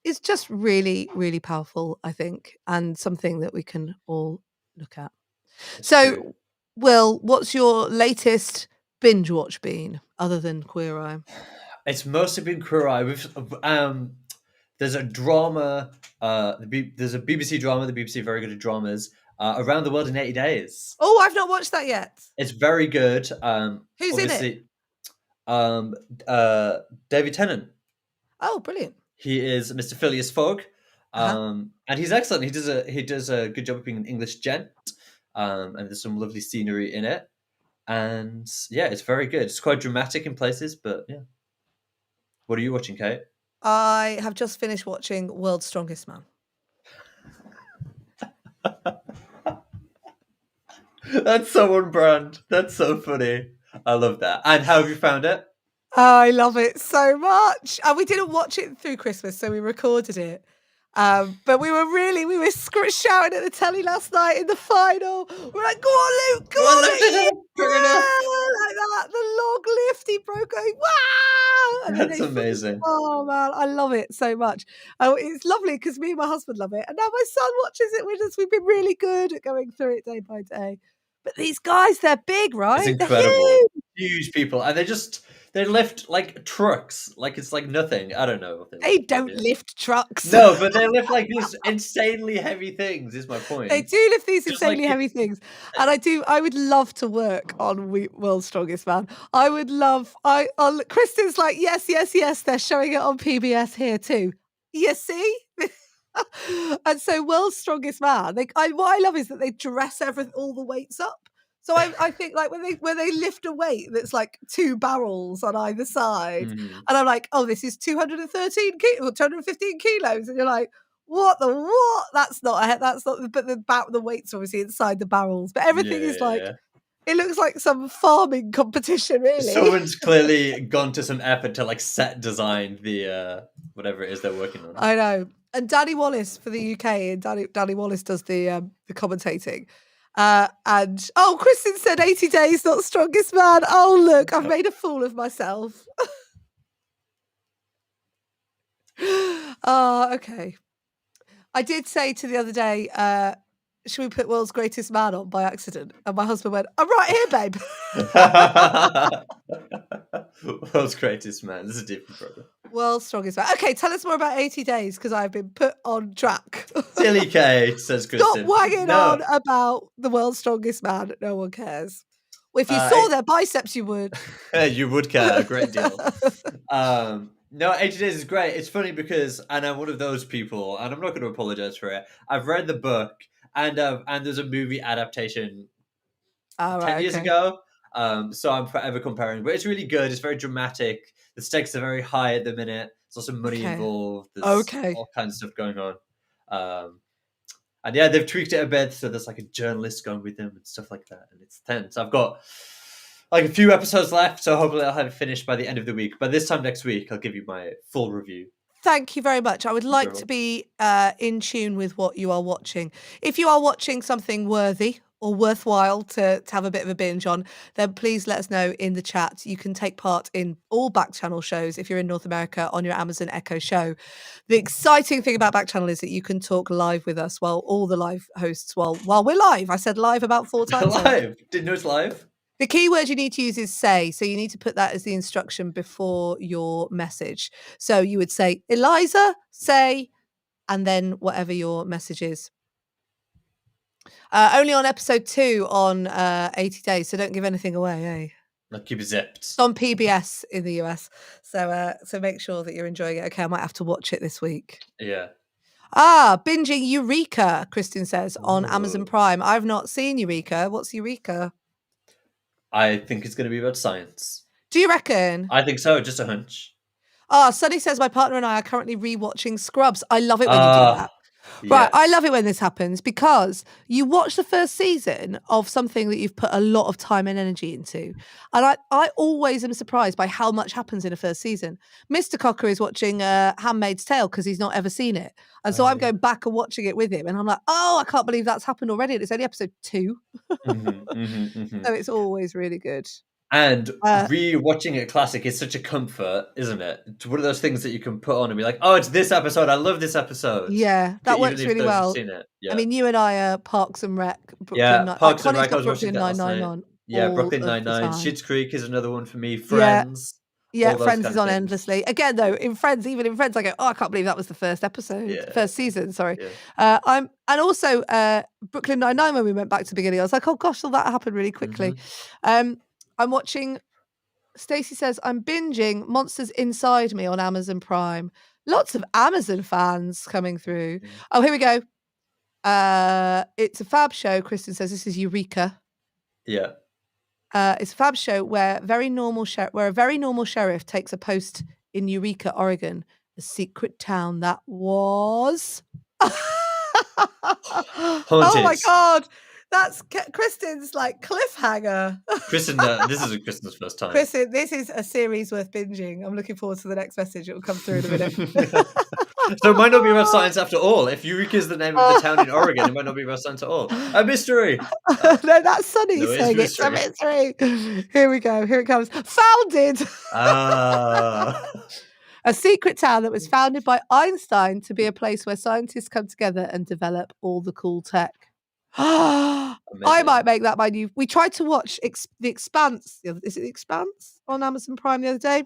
Speaker 1: is just really, really powerful, I think, and something that we can all look at.
Speaker 2: It's true.
Speaker 1: So, Will, what's your latest binge watch been other than Queer Eye?
Speaker 2: It's mostly been Queer Eye. There's a drama. There's a BBC drama. The BBC are very good at dramas. Around the World in 80 Days.
Speaker 1: Oh, I've not watched that yet.
Speaker 2: It's very good.
Speaker 1: Who's in it?
Speaker 2: Obviously, um, David Tennant.
Speaker 1: Oh, brilliant.
Speaker 2: He is Mr. Phileas Fogg,
Speaker 1: Uh-huh.
Speaker 2: and he's excellent. He does a good job of being an English gent, and there's some lovely scenery in it. And yeah, it's very good. It's quite dramatic in places, but yeah. What are you watching, Kate?
Speaker 1: I have just finished watching World's Strongest Man.
Speaker 2: That's so on brand. That's so funny. I love that. And how have you found it?
Speaker 1: Oh, I love it so much. And we didn't watch it through Christmas, so we recorded it. But we were shouting at the telly last night in the final. We're like, go on, Luke, go
Speaker 2: Well,
Speaker 1: on,
Speaker 2: lift
Speaker 1: Luke,
Speaker 2: it
Speaker 1: yeah!
Speaker 2: up, quick enough.
Speaker 1: Like that. The log lift, he broke going, wow! And then
Speaker 2: That's
Speaker 1: they
Speaker 2: amazing.
Speaker 1: oh man, I love it so much. Oh, it's lovely because me and my husband love it. And now my son watches it with us. We've been really good at going through it day by day. But these guys, they're big, right?
Speaker 2: It's
Speaker 1: They're
Speaker 2: incredible.
Speaker 1: huge.
Speaker 2: Huge people. And they lift like trucks. Like it's like nothing. I don't know.
Speaker 1: They don't lift trucks.
Speaker 2: No, but they lift like these insanely heavy things, is my point.
Speaker 1: They do lift these
Speaker 2: Just like
Speaker 1: insanely heavy things. And I would love to work on World's Strongest Man. I would love, Kristen's like, yes, yes, yes, they're showing it on PBS here too. You see? And so World's Strongest Man, what I love is that they dress all the weights up. So I think like when they lift a weight that's like 2 barrels on either side,
Speaker 2: Mhm.
Speaker 1: and I'm like, oh, this is 213 or 215 kilos, and you're like, what? That's not. But the weights are obviously inside the barrels, but everything is like.
Speaker 2: Yeah.
Speaker 1: It looks like some farming competition, really.
Speaker 2: Someone's clearly gone to some effort to like set design the whatever it is they're working on.
Speaker 1: I know. And Danny Wallace for the UK, and Danny Wallace does the commentating. And Kristen said 80 days, not strongest man. Oh, look, I've made a fool of myself. Okay. I did say to the other day, should we put World's Greatest Man on by accident? And my husband went, I'm right here, babe.
Speaker 2: World's Greatest Man. This is a different program.
Speaker 1: World's Strongest Man. Okay, tell us more about 80 days because I've been put on track.
Speaker 2: Silly K, says Kristen.
Speaker 1: Stop wagging on about the World's Strongest Man. No one cares. Well, if you saw their biceps, you would.
Speaker 2: You would care a great deal. No, 80 Days is great. It's funny because, and I'm one of those people, and I'm not going to apologize for it. I've read the book, and there's a movie adaptation 10 years ago. So I'm forever comparing, but it's really good. It's very dramatic. The stakes are very high at the minute. There's also money involved. There's all kinds of stuff going on. And yeah, they've tweaked it a bit. So there's like a journalist going with them and stuff like that. And it's tense. I've got like a few episodes left. So hopefully I'll have it finished by the end of the week. But this time next week, I'll give you my full review.
Speaker 1: Thank you very much. I would like to be in tune with what you are watching. If you are watching something worthy or worthwhile to have a bit of a binge on, then please let us know in the chat. You can take part in all Backchannel shows if you're in North America on your Amazon Echo show. The exciting thing about Backchannel is that you can talk live with us while we're live. I said live about 4 times.
Speaker 2: Live. Didn't know it's live.
Speaker 1: The key word you need to use is say. So you need to put that as the instruction before your message. So you would say, Eliza, say, and then whatever your message is. Only on episode 2 on 80 days, so don't give anything away, eh?
Speaker 2: Like keep it zipped.
Speaker 1: It's on PBS in the US, so make sure that you're enjoying it. Okay, I might have to watch it this week.
Speaker 2: Yeah.
Speaker 1: Binging Eureka, Kristen says, on Amazon Prime. I've not seen Eureka. What's Eureka?
Speaker 2: I think it's going to be about science.
Speaker 1: Do you reckon?
Speaker 2: I think so, just a hunch.
Speaker 1: Sunny says, my partner and I are currently rewatching Scrubs. I love it when you do that. Right, I love it when this happens because you watch the first season of something that you've put a lot of time and energy into. And I always am surprised by how much happens in a first season. Mr. Cocker is watching Handmaid's Tale because he's not ever seen it. And so I'm going back and watching it with him. And I'm like, oh, I can't believe that's happened already. And it's only episode 2. So it's always really good.
Speaker 2: And re-watching a classic is such a comfort, isn't it? It's one of those things that you can put on and be like, oh, it's this episode. I love this episode.
Speaker 1: Yeah, that works really well.
Speaker 2: Seen it. Yeah.
Speaker 1: I mean, you and I are Parks and Rec.
Speaker 2: Parks and Rec. I was
Speaker 1: Brooklyn
Speaker 2: watching that
Speaker 1: Nine-Nine on.
Speaker 2: Yeah, Brooklyn Nine-Nine. Schitt's Creek is another one for me. Friends.
Speaker 1: Yeah, Friends is on endlessly. Again, though, even in Friends, I go, oh, I can't believe that was the first episode, first season. Sorry. Yeah. And also Brooklyn Nine-Nine. When we went back to the beginning, I was like, oh gosh, well, that happened really quickly. I'm watching. Stacey says, I'm binging Monsters Inside Me on Amazon Prime. Lots of Amazon fans coming through. Oh, here we go. It's a fab show. Kristen says this is Eureka.
Speaker 2: Yeah.
Speaker 1: It's a fab show where a very normal sheriff takes a post in Eureka, Oregon, a secret town that was.
Speaker 2: Haunted.
Speaker 1: Oh my God. That's Kristen's like cliffhanger.
Speaker 2: Kristen, this isn't Kristen's first time.
Speaker 1: Kristen, this is a series worth binging. I'm looking forward to the next message. It will come through in a minute.
Speaker 2: So it might not be about science after all. If Eureka is the name of the town in Oregon, it might not be about science at all. A mystery.
Speaker 1: No, that's Sunny
Speaker 2: No,
Speaker 1: saying it's a mystery. Here we go. Here it comes. Founded. A secret town that was founded by Einstein to be a place where scientists come together and develop all the cool tech. I might make that my new. We tried to watch The Expanse. Is it The Expanse on Amazon Prime the other day?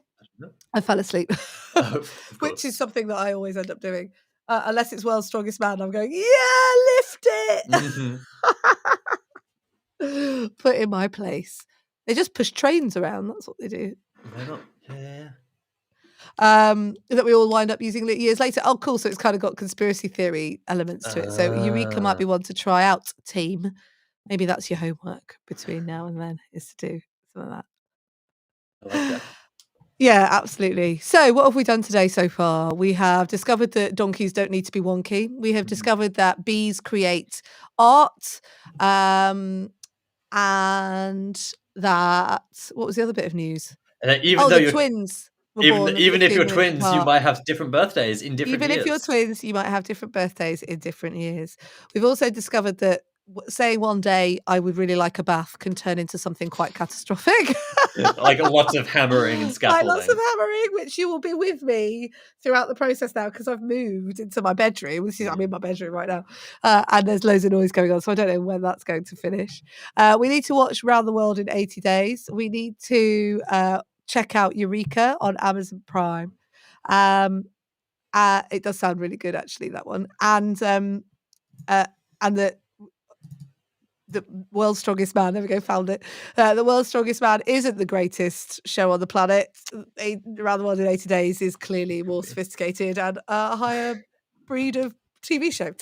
Speaker 1: I fell asleep, which is something that I always end up doing. Unless it's World's Strongest Man, I'm going, yeah, lift it. Put in my place. They just push trains around. That's what they do.
Speaker 2: Why not? Yeah.
Speaker 1: That we all wind up using years later. Oh, cool. So it's kind of got conspiracy theory elements to it. So Eureka might be one to try out, team. Maybe that's your homework between now and then, is to do something like that.
Speaker 2: I like that.
Speaker 1: Yeah, absolutely. So what have we done today so far? We have discovered that donkeys don't need to be wonky. We have discovered that bees create art. And that, what was the other bit of news?
Speaker 2: Even though
Speaker 1: the twins.
Speaker 2: Even if you're twins, you might have different birthdays in different years.
Speaker 1: Even if you're twins, you might have different birthdays in different years. We've also discovered that saying one day I would really like a bath can turn into something quite catastrophic.
Speaker 2: Like lots of hammering and scaffolding.
Speaker 1: Like lots of hammering, which you will be with me throughout the process now because I've moved into my bedroom. I'm in my bedroom right now. And there's loads of noise going on, so I don't know when that's going to finish. We need to watch Round the World in 80 Days. We need to check out Eureka on Amazon Prime. It does sound really good, actually, that one. And the World's Strongest Man, there we go, found it. The World's Strongest Man isn't the greatest show on the planet. Around the World in 80 Days is clearly more sophisticated and a higher breed of TV show.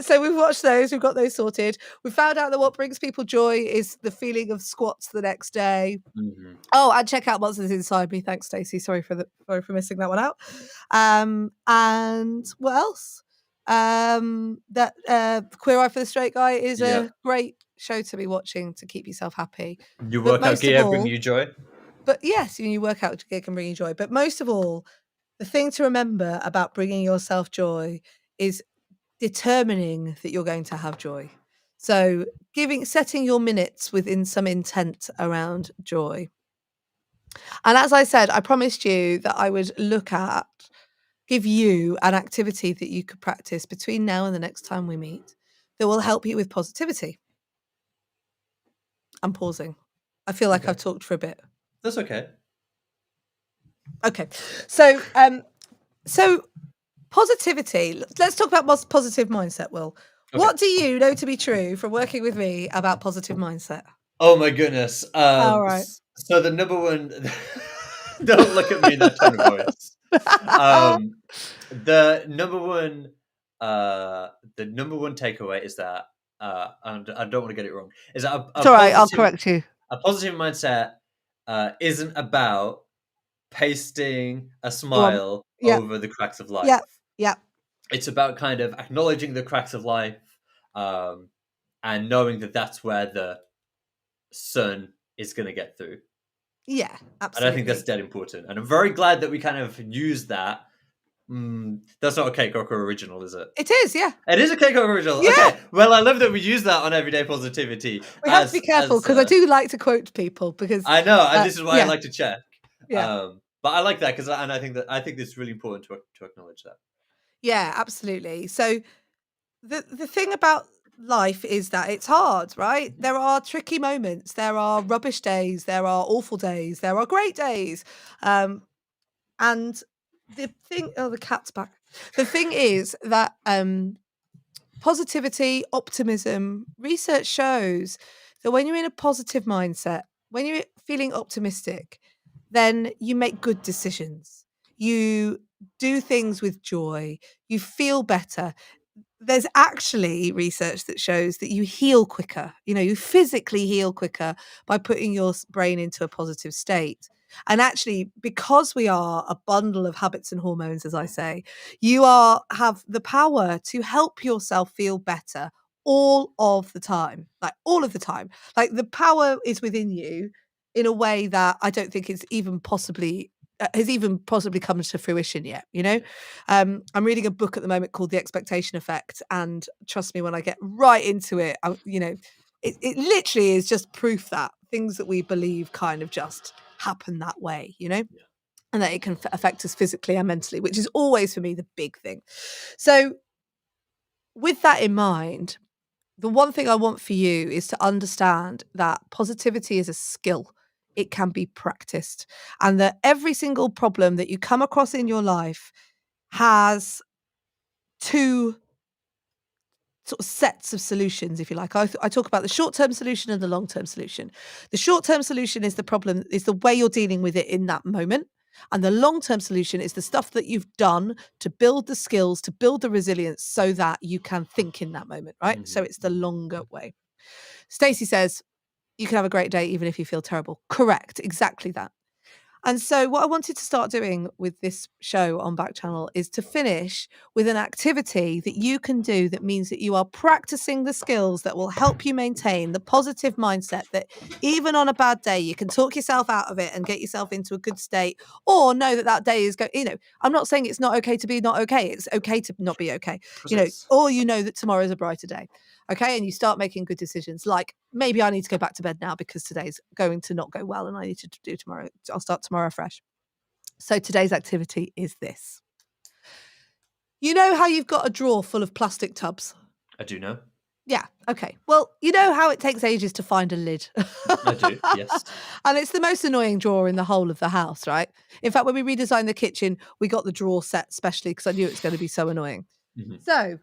Speaker 1: So we've watched those, we've got those sorted. We found out that what brings people joy is the feeling of squats the next day. Oh, and check out Monsters Inside Me. Thanks, Stacey. Sorry for missing that one out. And what else? That Queer Eye for the Straight Guy is a great show to be watching to keep yourself happy.
Speaker 2: Your workout gear bring you joy?
Speaker 1: But yes, your workout gear can bring you joy. But most of all, the thing to remember about bringing yourself joy is determining that you're going to have joy. So setting your minutes within some intent around joy. And as I said, I promised you that I would give you an activity that you could practice between now and the next time we meet that will help you with positivity. I'm pausing. I feel like I've talked for a bit.
Speaker 2: That's okay.
Speaker 1: Okay. So positivity. Let's talk about positive mindset, Will. Okay. What do you know to be true from working with me about positive mindset?
Speaker 2: Oh my goodness.
Speaker 1: All right.
Speaker 2: So the number one don't look at me in that tone of voice. The number one takeaway is that and I don't want to get it wrong. Is that
Speaker 1: it's all right, I'll correct you.
Speaker 2: A positive mindset isn't about pasting a smile over the cracks of life.
Speaker 1: Yeah.
Speaker 2: It's about kind of acknowledging the cracks of life, and knowing that that's where the sun is going to get through.
Speaker 1: Yeah, absolutely.
Speaker 2: And I think that's dead important. And I'm very glad that we kind of use that. That's not a Cake Cocker original, is it?
Speaker 1: It is, yeah.
Speaker 2: It is a Cake Cocker original. Yeah. Okay. Well, I love that we use that on Everyday Positivity.
Speaker 1: We have to be careful because I do like to quote people because
Speaker 2: I know, and this is why I like to check. Yeah. But I like that because I think it's really important to acknowledge that.
Speaker 1: Yeah, absolutely. So the thing about life is that it's hard, right? There are tricky moments. There are rubbish days. There are awful days. There are great days. And the thing, the cat's back. The thing is that positivity, optimism, research shows that when you're in a positive mindset, when you're feeling optimistic, then you make good decisions. You do things with joy. You feel better. There's actually research that shows that you heal quicker. You physically heal quicker by putting your brain into a positive state. And actually, because we are a bundle of habits and hormones, as I say, you have the power to help yourself feel better all of the time, like all of the time. Like the power is within you in a way that I don't think it's even possibly has even possibly come to fruition yet. I'm reading a book at the moment called The Expectation Effect, and trust me, when I get right into it, it literally is just proof that things that we believe kind of just happen that way, and that it can affect us physically and mentally, which is always for me the big thing. So with that in mind, the one thing I want for you is to understand that positivity is a skill. It can be practiced, and that every single problem that you come across in your life has two sort of sets of solutions, if you like. I talk about the short-term solution and the long-term solution. The short-term solution is the problem, is the way you're dealing with it in that moment. And the long-term solution is the stuff that you've done to build the skills, to build the resilience so that you can think in that moment, right? So it's the longer way. Stacey says, you can have a great day even if you feel terrible. Correct. Exactly that. And so what I wanted to start doing with this show on Backchannel is to finish with an activity that you can do that means that you are practicing the skills that will help you maintain the positive mindset that even on a bad day, you can talk yourself out of it and get yourself into a good state, or know that that day is I'm not saying it's not okay to be not okay. It's okay to not be okay, or that tomorrow is a brighter day. Okay. And you start making good decisions like maybe I need to go back to bed now because today's going to not go well and I need to do tomorrow. I'll start tomorrow fresh. So today's activity is this. You know how you've got a drawer full of plastic tubs?
Speaker 2: I do know.
Speaker 1: Yeah. Okay. Well, you know how it takes ages to find a lid?
Speaker 2: I do, yes.
Speaker 1: And it's the most annoying drawer in the whole of the house, right? In fact, when we redesigned the kitchen, we got the drawer set specially because I knew it was going to be so annoying. So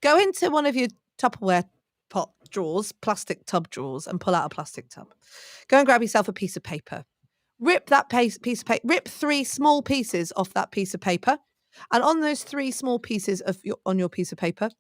Speaker 1: go into one of your Tupperware pot drawers, plastic tub drawers, and pull out a plastic tub. Go and grab yourself a piece of paper. Rip that piece of paper. Rip 3 small pieces off that piece of paper, and on those 3 small pieces on your piece of paper,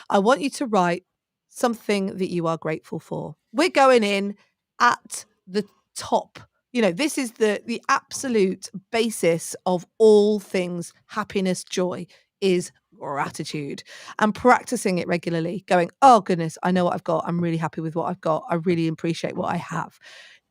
Speaker 1: I want you to write something that you are grateful for. We're going in at the top. This is the absolute basis of all things happiness, joy is gratitude, and practicing it regularly, going, oh goodness, I know what I've got. I'm really happy with what I've got. I really appreciate what I have.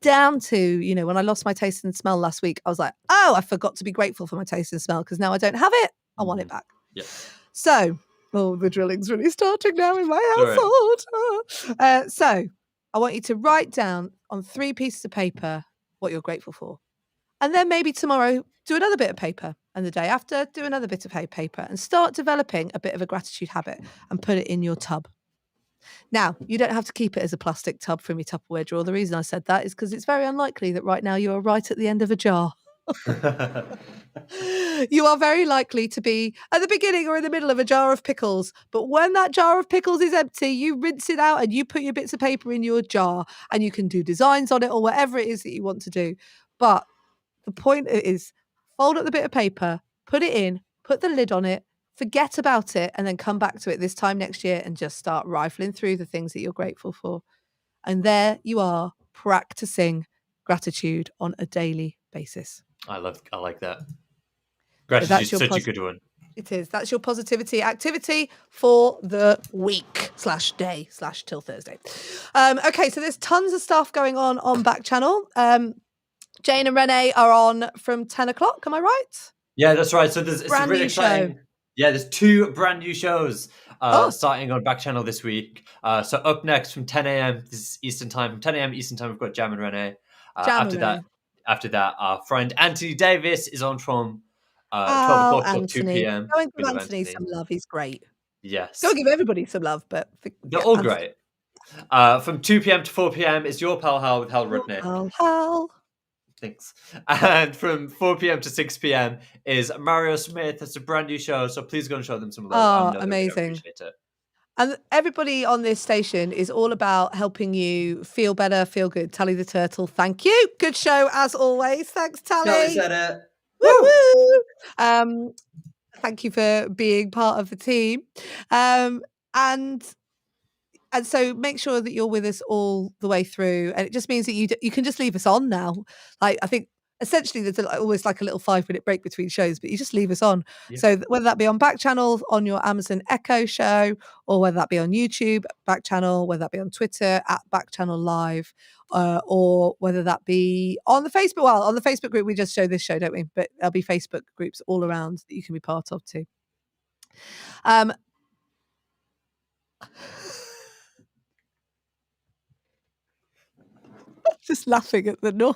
Speaker 1: Down to, when I lost my taste and smell last week, I was like, oh, I forgot to be grateful for my taste and smell because now I don't have it. I want it back.
Speaker 2: Yeah.
Speaker 1: So, the drilling's really starting now in my household. Right. So I want you to write down on 3 pieces of paper what you're grateful for. And then maybe tomorrow, do another bit of paper. And the day after, do another bit of paper and start developing a bit of a gratitude habit and put it in your tub. Now, you don't have to keep it as a plastic tub from your Tupperware drawer. The reason I said that is because it's very unlikely that right now you are right at the end of a jar. You are very likely to be at the beginning or in the middle of a jar of pickles. But when that jar of pickles is empty, you rinse it out and you put your bits of paper in your jar and you can do designs on it or whatever it is that you want to do. But the point is, fold up the bit of paper, put it in, put the lid on it, forget about it, and then come back to it this time next year and just start rifling through the things that you're grateful for. And there you are, practicing gratitude on a daily basis.
Speaker 2: I like that. Gratitude is such a good one.
Speaker 1: It is. That's your positivity activity for the week /day /till Thursday. Okay, so there's tons of stuff going on Backchannel. Jane and Renee are on from 10 o'clock. Am I right?
Speaker 2: Yeah, that's right. So it's a really exciting. Yeah, there's 2 brand new shows starting on Backchannel this week. So up next from 10 a.m. Eastern time, we've got Jam and Renee. After that, our friend Anthony Davis is on from 12 o'clock till 2 p.m.
Speaker 1: Go and give Anthony some love. He's great.
Speaker 2: Yes.
Speaker 1: Go and give everybody some love, but
Speaker 2: they're all great. From 2 p.m. to 4 p.m. is Your Pal Hal with Hal Rudnick.
Speaker 1: Hal.
Speaker 2: Thanks. And from 4 p.m. to 6 p.m. is Mario Smith. It's a brand new show, so please go and show them some love.
Speaker 1: Oh, amazing. And everybody on this station is all about helping you feel better, feel good. Tally the Turtle, thank you. Good show as always. Thanks, Tally.
Speaker 2: Tally said it.
Speaker 1: Woo! Thank you for being part of the team. And so make sure that you're with us all the way through. And it just means that you can just leave us on now. Like, I think essentially there's always like a little 5-minute break between shows, but you just leave us on.
Speaker 2: Yeah.
Speaker 1: So whether that be on Backchannel, on your Amazon Echo show, or whether that be on YouTube, Backchannel, whether that be on Twitter at Backchannel Live, or whether that be on the Facebook. Well, on the Facebook group, we just show this show, don't we? But there'll be Facebook groups all around that you can be part of too. Just laughing at the noise.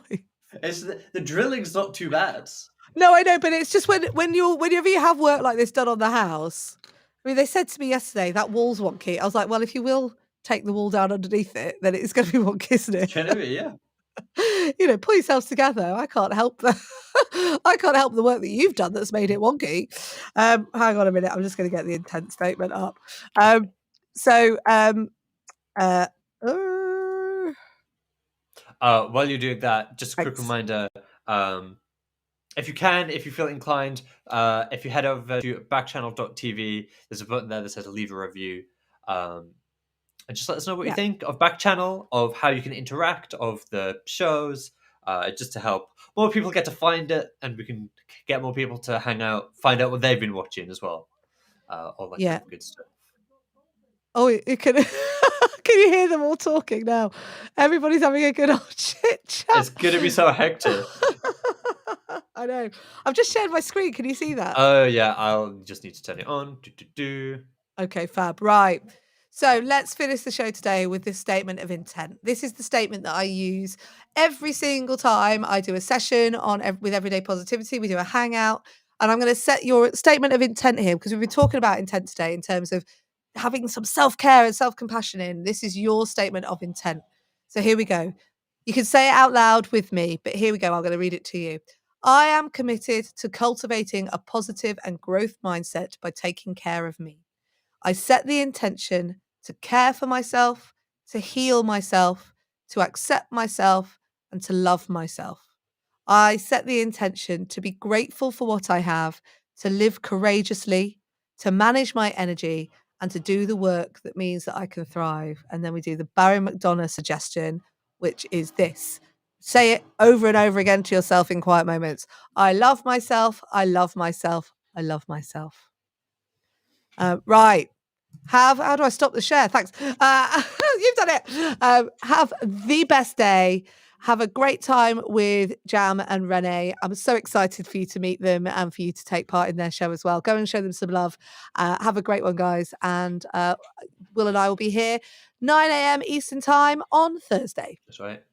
Speaker 2: It's the drilling's not too bad.
Speaker 1: No, I know, but it's just whenever you have work like this done on the house. I mean, they said to me yesterday that wall's wonky. I was like, well, if you will take the wall down underneath it, then it's going to be wonky, isn't it?
Speaker 2: Can it be? Yeah.
Speaker 1: Pull yourselves together. I can't help the work that you've done that's made it wonky. Hang on a minute. I'm just going to get the intent statement up.
Speaker 2: While you're doing that, just a quick reminder. If you feel inclined, if you head over to backchannel.tv, there's a button there that says leave a review. And just let us know what you think of Backchannel, of how you can interact, of the shows, just to help more people get to find it, and we can get more people to hang out, find out what they've been watching as well. All that kind of good stuff.
Speaker 1: Oh, you can. Can you hear them all talking now? Everybody's having a good old chit chat.
Speaker 2: It's gonna be so hectic.
Speaker 1: I know. I've just shared my screen. Can you see that?
Speaker 2: Oh yeah, I'll just need to turn it on.
Speaker 1: Okay, fab. Right. So let's finish the show today with this statement of intent. This is the statement that I use every single time I do a session with Everyday Positivity. We do a hangout, and I'm going to set your statement of intent here because we've been talking about intent today in terms of having some self-care and self-compassion in. This is your statement of intent. So here we go. You can say it out loud with me, but here we go. I'm going to read it to you. I am committed to cultivating a positive and growth mindset by taking care of me. I set the intention to care for myself, to heal myself, to accept myself, and to love myself. I set the intention to be grateful for what I have, to live courageously, to manage my energy, and to do the work that means that I can thrive. And then we do the Barry McDonough suggestion, which is this. Say it over and over again to yourself in quiet moments. I love myself. I love myself. I love myself. Right. How do I stop the share? Thanks. You've done it. Have the best day. Have a great time with Jam and Renee. I'm so excited for you to meet them and for you to take part in their show as well. Go and show them some love. Have a great one, guys. And Will and I will be here 9 a.m. Eastern time on Thursday.
Speaker 2: That's right.